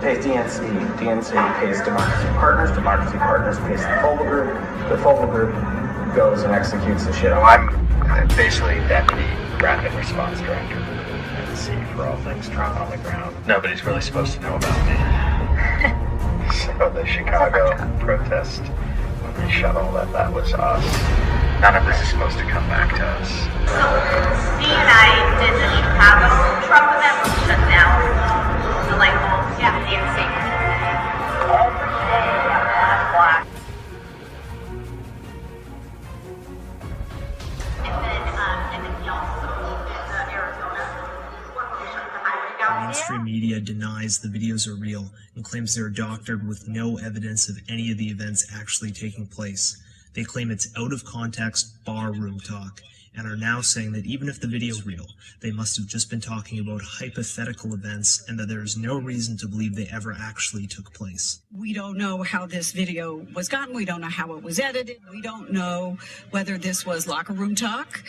pays DNC, DNC pays Democracy Partners pays the Fogle Group goes and executes the shit. I'm basically Deputy Rapid Response Director at the sea for all things Trump on the ground. Nobody's really supposed to know about me. So the Chicago protest, when they shut all that was us. None of this is supposed to come back to us. So, Steve and I did the Chicago Trump event, which shut down the light bulbs, the DNC. Every day on black. And then he also, Arizona, where we shut the highway down. Mainstream media denies the videos are real and claims they're doctored with no evidence of any of the events actually taking place. They claim it's out of context barroom talk and are now saying that even if the video is real, they must have just been talking about hypothetical events and that there is no reason to believe they ever actually took place. We don't know how this video was gotten. We don't know how it was edited. We don't know whether this was locker room talk.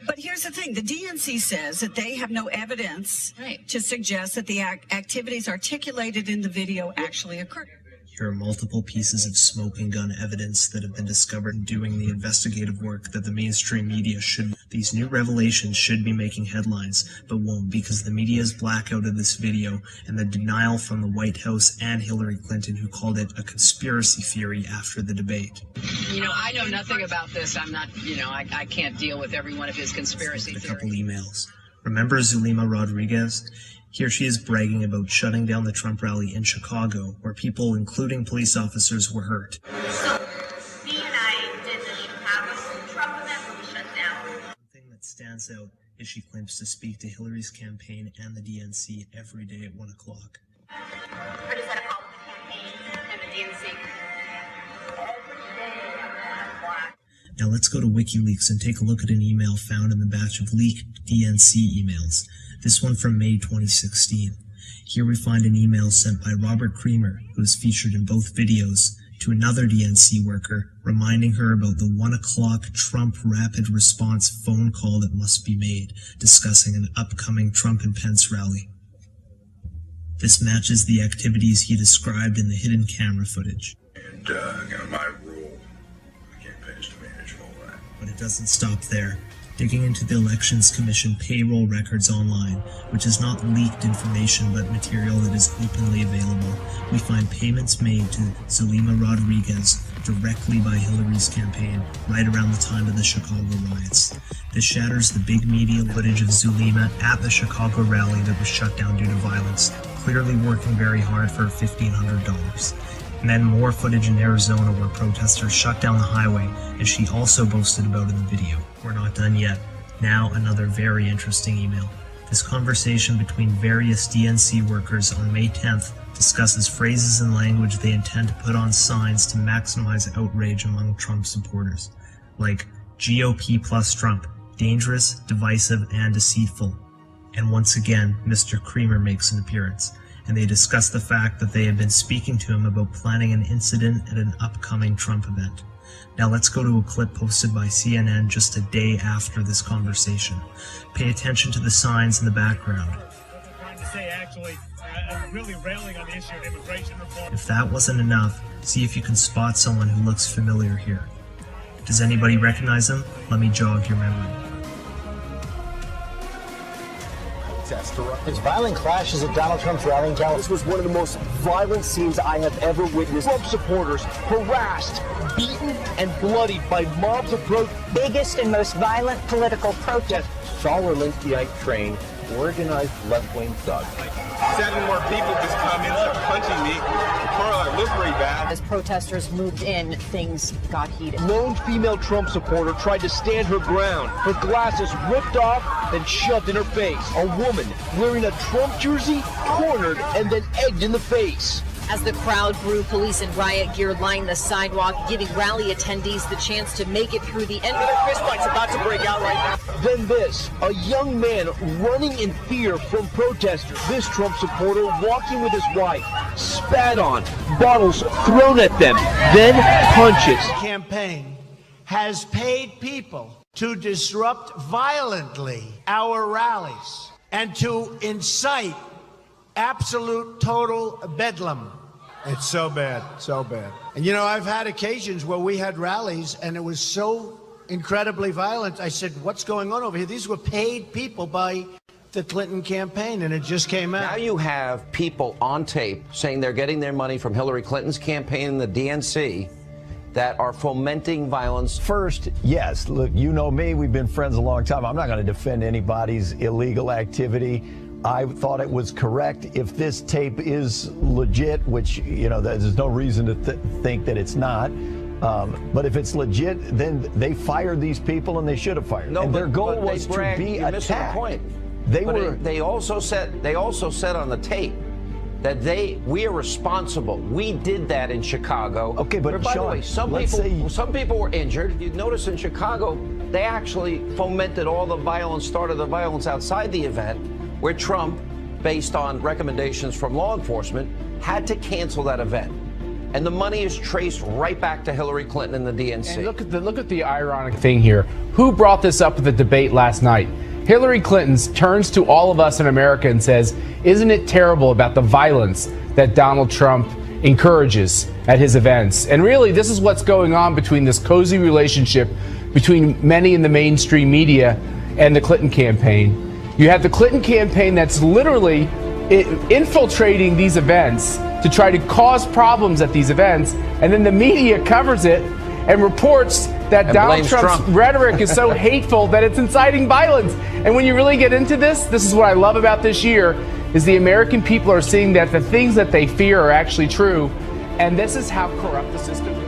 But here's the thing. The DNC says that they have no evidence to suggest that the activities articulated in the video actually occurred. Here are multiple pieces of smoking gun evidence that have been discovered in doing the investigative work that the mainstream media should. These new revelations should be making headlines, but won't because the media's blackout of this video and the denial from the White House and Hillary Clinton, who called it a conspiracy theory after the debate. You know, I know nothing about this. I'm not, I can't deal with every one of his conspiracy theories. A couple emails. Remember Zulema Rodriguez? Here she is bragging about shutting down the Trump rally in Chicago, where people, including police officers, were hurt. So, Steve and I did the Chicago Trump event, where we shut down. One thing that stands out is she claims to speak to Hillary's campaign and the DNC every day at 1 o'clock. Or does that call the campaign and the DNC? Every day on black. Now let's go to WikiLeaks and take a look at an email found in the batch of leaked DNC emails. This one from May 2016. Here we find an email sent by Robert Creamer, who is featured in both videos, to another DNC worker, reminding her about the 1 o'clock Trump rapid response phone call that must be made, discussing an upcoming Trump and Pence rally. This matches the activities he described in the hidden camera footage. And, my role, the campaigns to manage all that. But it doesn't stop there. Digging into the Elections Commission payroll records online, which is not leaked information but material that is openly available, we find payments made to Zulema Rodriguez directly by Hillary's campaign right around the time of the Chicago riots. This shatters the big media footage of Zulema at the Chicago rally that was shut down due to violence, clearly working very hard for $1,500. And then more footage in Arizona where protesters shut down the highway, as she also boasted about in the video. We're not done yet. Now another very interesting email. This conversation between various DNC workers on May 10th discusses phrases and language they intend to put on signs to maximize outrage among Trump supporters, like GOP plus Trump, dangerous, divisive, and deceitful. And once again, Mr. Creamer makes an appearance, and they discuss the fact that they had been speaking to him about planning an incident at an upcoming Trump event. Now let's go to a clip posted by CNN just a day after this conversation. Pay attention to the signs in the background. Really railing on the issue of immigration reform. If that wasn't enough, see if you can spot someone who looks familiar here. Does anybody recognize him? Let me jog your memory. It's violent clashes at Donald Trump's rally in California. This was one of the most violent scenes I have ever witnessed. Trump supporters harassed, beaten, and bloodied by mobs of biggest and most violent political protest. Saul Alinskyite trained, organized left-wing thugs. 7 more people just come in, start punching me. It looks pretty bad. As protesters moved in, things got heated. Lone female Trump supporter tried to stand her ground. Her glasses ripped off, then shoved in her face. A woman wearing a Trump jersey, cornered, and then egged in the face. As the crowd grew, police in riot gear lined the sidewalk, giving rally attendees the chance to make it through the end. Fist fight's about to break out right now. Then this, a young man running in fear from protesters. This Trump supporter walking with his wife, spat on, bottles thrown at them, then punches. The campaign has paid people to disrupt violently our rallies and to incite absolute, total bedlam. It's so bad, so bad. And you know, I've had occasions where we had rallies and it was so incredibly violent. I said, what's going on over here? These were paid people by the Clinton campaign, and it just came out. Now you have people on tape saying they're getting their money from Hillary Clinton's campaign and the DNC that are fomenting violence. First, yes, look, you know me, we've been friends a long time. I'm not going to defend anybody's illegal activity. I thought it was correct. If this tape is legit, which, you know, there's no reason to think that it's not, but if it's legit, then they fired these people and they should have fired. No, and their goal but was to be you're missing the attacked. point. They also said on the tape that we are responsible. We did that in Chicago. Okay, but by Sean, the way, some people were injured. You'd notice in Chicago, they actually fomented all the violence, started the violence outside the event, where Trump, based on recommendations from law enforcement, had to cancel that event. And the money is traced right back to Hillary Clinton and the DNC. And look at the ironic thing here. Who brought this up at the debate last night? Hillary Clinton turns to all of us in America and says, isn't it terrible about the violence that Donald Trump encourages at his events? And really, this is what's going on between this cozy relationship between many in the mainstream media and the Clinton campaign. You have the Clinton campaign that's literally infiltrating these events to try to cause problems at these events, and then the media covers it and reports that Donald Trump's rhetoric is so hateful that it's inciting violence. And when you really get into this is what I love about this year, is the American people are seeing that the things that they fear are actually true, and this is how corrupt the system is.